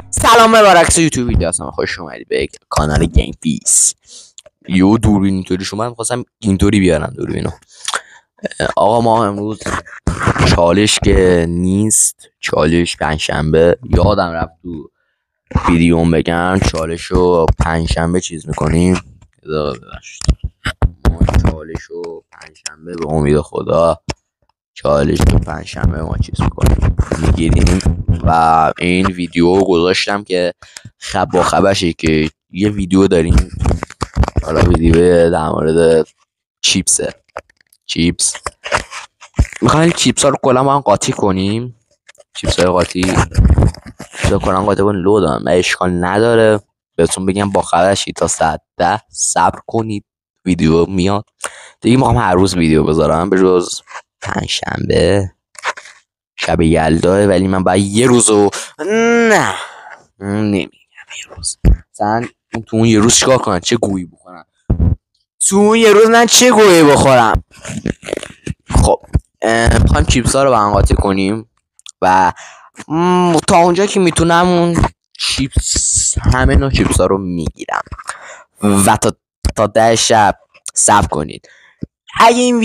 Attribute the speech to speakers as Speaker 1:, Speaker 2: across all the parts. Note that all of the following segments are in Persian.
Speaker 1: سلام برعکس یوتیوب ویدیو هستم. خوش اومدید به کانال گیم پیس. یو دوربین اینطوری شما می‌خواستم اینطوری بیارم دوربینو. آقا ما امروز چالش که نیست، چالش پنجشنبه یادم رفت تو ویدیوم بگم، چالشو پنجشنبه چیز میکنیم. ما چالشو پنجشنبه به امید خدا چالش تو پنجشنبه ما چیز میکنیم میگیریم و این ویدیو گذاشتم که با خبرشه که یه ویدیو داریم، حالا ویدیو در مورد چیپس میخوایم چیپس ها رو کلا با هم قاطی کنیم. چیپس های قاطی کنیم لو دارم و اشکال نداره بهتون بگم با خبرشی تا ساعت 10 صبر کنید، ویدیو میاد دیگه. میخوام هر روز ویدیو بذارم به جز پنجشنبه شب یلداه، ولی من باید یه روزو نمیگم یه روز مثلا تو اون یه روز چیکار کنم، چه گویی بخورم تو اون یه روز، من چه گویی بخورم. خب میخوایم چیپس ها رو با هم قاطی کنیم و تا اونجا که میتونم اون چیپس همه نوع چیپس ها رو میگیرم و تا 10 شب صبر کنید. اگه این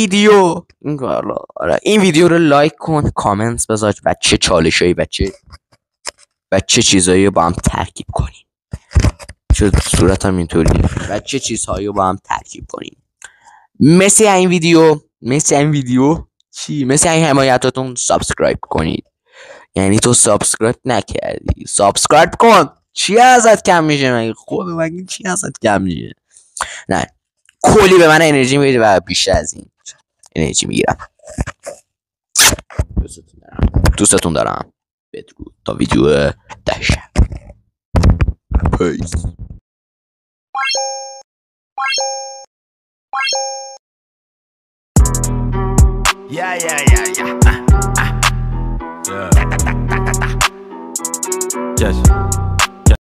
Speaker 1: ویدیو رو لایک کن، کامنت بذار و چه چالشایی و چه چیزایی با هم ترکیب کنیم، چه صورتم اینطوریه و چه چیزهایی با هم ترکیب کنیم. مثل این حمایتاتون سابسکرایب کنید. یعنی تو سابسکرایب نکردی، سابسکرایب کن. چی ازت کم میشه؟ مگه خود مگه چی ازت کم میشه؟ نه، کلی به من انرژی میده و بیشتر از این انرژی میگیرم. دوستتون دارم. بدرود تا ویدیو 10 شب. پیس.
Speaker 2: Yes.